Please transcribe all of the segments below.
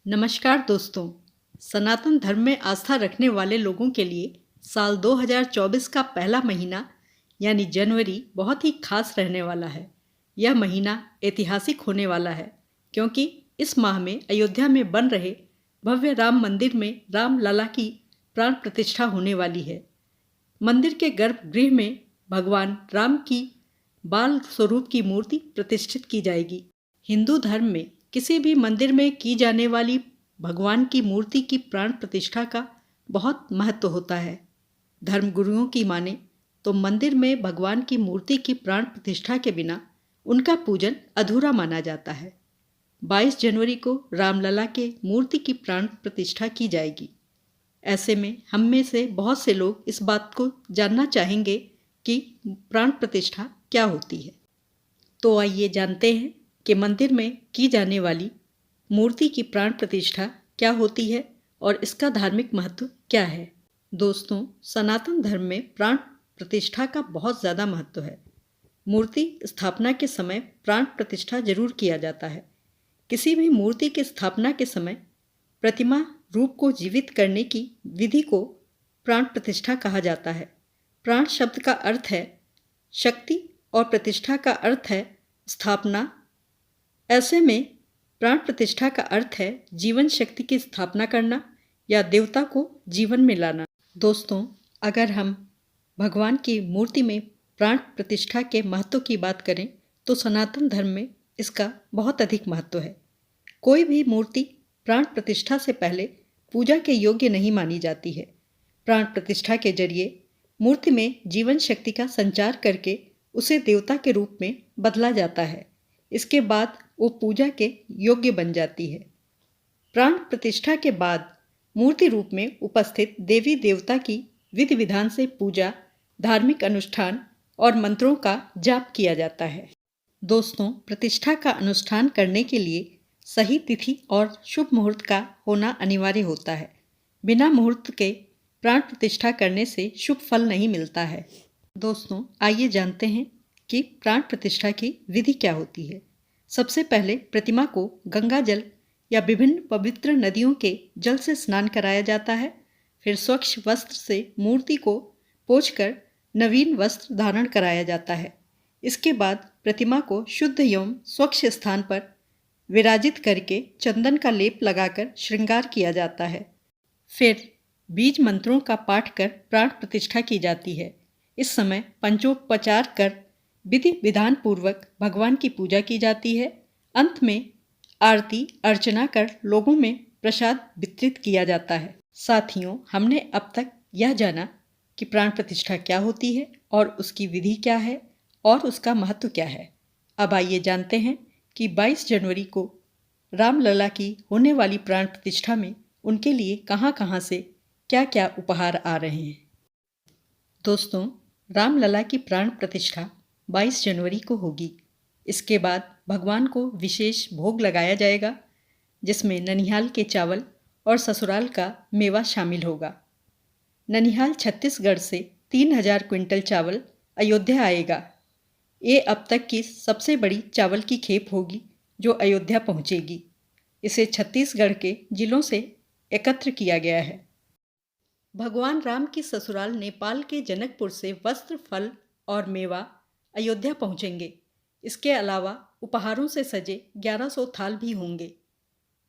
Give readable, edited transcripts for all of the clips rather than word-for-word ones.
नमस्कार दोस्तों। सनातन धर्म में आस्था रखने वाले लोगों के लिए साल 2024 का पहला महीना यानी जनवरी बहुत ही खास रहने वाला है। यह महीना ऐतिहासिक होने वाला है क्योंकि इस माह में अयोध्या में बन रहे भव्य राम मंदिर में राम लला की प्राण प्रतिष्ठा होने वाली है। मंदिर के गर्भगृह में भगवान राम की बाल स्वरूप की मूर्ति प्रतिष्ठित की जाएगी। हिंदू धर्म में किसी भी मंदिर में की जाने वाली भगवान की मूर्ति की प्राण प्रतिष्ठा का बहुत महत्व होता है। धर्मगुरुओं की माने तो मंदिर में भगवान की मूर्ति की प्राण प्रतिष्ठा के बिना उनका पूजन अधूरा माना जाता है। 22 जनवरी को रामलला के मूर्ति की प्राण प्रतिष्ठा की जाएगी। ऐसे में हम में से बहुत से लोग इस बात को जानना चाहेंगे कि प्राण प्रतिष्ठा क्या होती है। तो आइए जानते हैं कि मंदिर में की जाने वाली मूर्ति की प्राण प्रतिष्ठा क्या होती है और इसका धार्मिक महत्व क्या है। दोस्तों, सनातन धर्म में प्राण प्रतिष्ठा का बहुत ज़्यादा महत्व है। मूर्ति स्थापना के समय प्राण प्रतिष्ठा जरूर किया जाता है। किसी भी मूर्ति की स्थापना के समय प्रतिमा रूप को जीवित करने की विधि को प्राण प्रतिष्ठा कहा जाता है। प्राण शब्द का अर्थ है शक्ति और प्रतिष्ठा का अर्थ है स्थापना। ऐसे में प्राण प्रतिष्ठा का अर्थ है जीवन शक्ति की स्थापना करना या देवता को जीवन में लाना। दोस्तों, अगर हम भगवान की मूर्ति में प्राण प्रतिष्ठा के महत्व की बात करें तो सनातन धर्म में इसका बहुत अधिक महत्व है। कोई भी मूर्ति प्राण प्रतिष्ठा से पहले पूजा के योग्य नहीं मानी जाती है। प्राण प्रतिष्ठा के जरिए मूर्ति में जीवन शक्ति का संचार करके उसे देवता के रूप में बदला जाता है। इसके बाद वो पूजा के योग्य बन जाती है। प्राण प्रतिष्ठा के बाद मूर्ति रूप में उपस्थित देवी देवता की विधि विधान से पूजा, धार्मिक अनुष्ठान और मंत्रों का जाप किया जाता है। दोस्तों, प्रतिष्ठा का अनुष्ठान करने के लिए सही तिथि और शुभ मुहूर्त का होना अनिवार्य होता है। बिना मुहूर्त के प्राण प्रतिष्ठा करने से शुभ फल नहीं मिलता है। दोस्तों, आइए जानते हैं कि प्राण प्रतिष्ठा की विधि क्या होती है। सबसे पहले प्रतिमा को गंगा जल या विभिन्न पवित्र नदियों के जल से स्नान कराया जाता है। फिर स्वच्छ वस्त्र से मूर्ति को पोंछकर नवीन वस्त्र धारण कराया जाता है। इसके बाद प्रतिमा को शुद्ध एवं स्वच्छ स्थान पर विराजित करके चंदन का लेप लगाकर श्रृंगार किया जाता है। फिर बीज मंत्रों का पाठ कर प्राण प्रतिष्ठा की जाती है। इस समय पंचोपचार कर विधि विधान पूर्वक भगवान की पूजा की जाती है। अंत में आरती अर्चना कर लोगों में प्रसाद वितरित किया जाता है। साथियों, हमने अब तक यह जाना कि प्राण प्रतिष्ठा क्या होती है और उसकी विधि क्या है और उसका महत्व क्या है। अब आइए जानते हैं कि 22 जनवरी को रामलला की होने वाली प्राण प्रतिष्ठा में उनके लिए कहाँ कहाँ से क्या क्या उपहार आ रहे हैं। दोस्तों, रामलला की प्राण प्रतिष्ठा 22 जनवरी को होगी। इसके बाद भगवान को विशेष भोग लगाया जाएगा जिसमें ननिहाल के चावल और ससुराल का मेवा शामिल होगा। ननिहाल छत्तीसगढ़ से 3000 क्विंटल चावल अयोध्या आएगा। ये अब तक की सबसे बड़ी चावल की खेप होगी जो अयोध्या पहुंचेगी। इसे छत्तीसगढ़ के जिलों से एकत्र किया गया है। भगवान राम की ससुराल नेपाल के जनकपुर से वस्त्र, फल और मेवा अयोध्या पहुंचेंगे। इसके अलावा उपहारों से सजे 1100 थाल भी होंगे।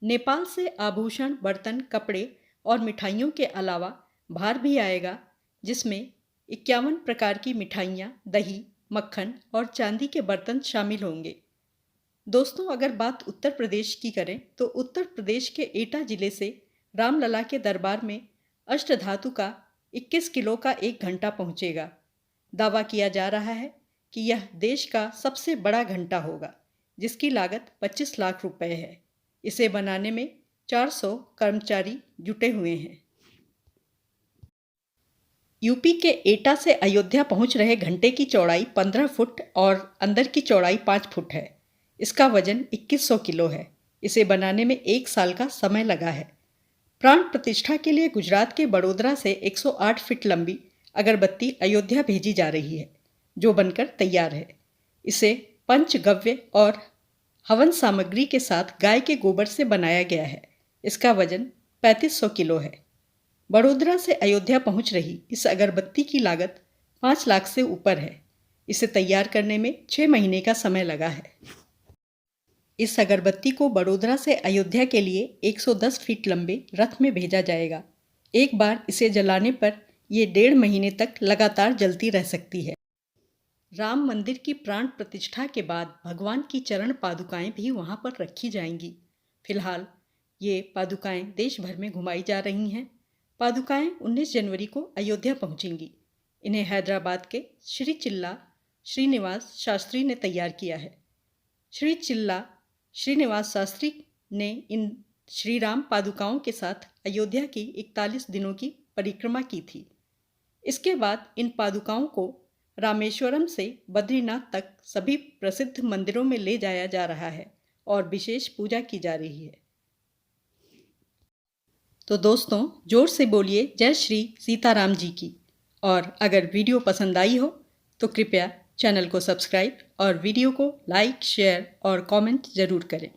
नेपाल से आभूषण, बर्तन, कपड़े और मिठाइयों के अलावा भार भी आएगा जिसमें 51 प्रकार की मिठाइयाँ, दही, मक्खन और चांदी के बर्तन शामिल होंगे। दोस्तों, अगर बात उत्तर प्रदेश की करें तो उत्तर प्रदेश के एटा जिले से रामलला के दरबार में अष्टधातु का 21 किलो का एक घंटा पहुंचेगा। दावा किया जा रहा है कि यह देश का सबसे बड़ा घंटा होगा जिसकी लागत 25 लाख रुपए है। इसे बनाने में 400 कर्मचारी जुटे हुए हैं। यूपी के एटा से अयोध्या पहुंच रहे घंटे की चौड़ाई 15 फुट और अंदर की चौड़ाई 5 फुट है। इसका वजन 2100 किलो है। इसे बनाने में 1 साल का समय लगा है। प्राण प्रतिष्ठा के लिए गुजरात के बड़ोदरा से 108 फीट लंबी अगरबत्ती अयोध्या भेजी जा रही है जो बनकर तैयार है। इसे पंचगव्य और हवन सामग्री के साथ गाय के गोबर से बनाया गया है। इसका वजन 3500 किलो है। बड़ोदरा से अयोध्या पहुंच रही इस अगरबत्ती की लागत 5 लाख से ऊपर है। इसे तैयार करने में 6 महीने का समय लगा है। इस अगरबत्ती को बड़ोदरा से अयोध्या के लिए 110 फीट लंबे रथ में भेजा जाएगा। एक बार इसे जलाने पर ये 1.5 महीने तक लगातार जलती रह सकती है। राम मंदिर की प्राण प्रतिष्ठा के बाद भगवान की चरण पादुकाएं भी वहां पर रखी जाएंगी। फिलहाल ये पादुकाएं देश भर में घुमाई जा रही हैं। पादुकाएं 19 जनवरी को अयोध्या पहुंचेंगी। इन्हें हैदराबाद के श्री चिल्ला श्रीनिवास शास्त्री ने तैयार किया है। श्री चिल्ला श्रीनिवास शास्त्री ने इन श्री राम पादुकाओं के साथ अयोध्या की 41 दिनों की परिक्रमा की थी। इसके बाद इन पादुकाओं को रामेश्वरम से बद्रीनाथ तक सभी प्रसिद्ध मंदिरों में ले जाया जा रहा है और विशेष पूजा की जा रही है। तो दोस्तों, जोर से बोलिए जय श्री सीताराम जी की। और अगर वीडियो पसंद आई हो तो कृपया चैनल को सब्सक्राइब और वीडियो को लाइक, शेयर और कमेंट ज़रूर करें।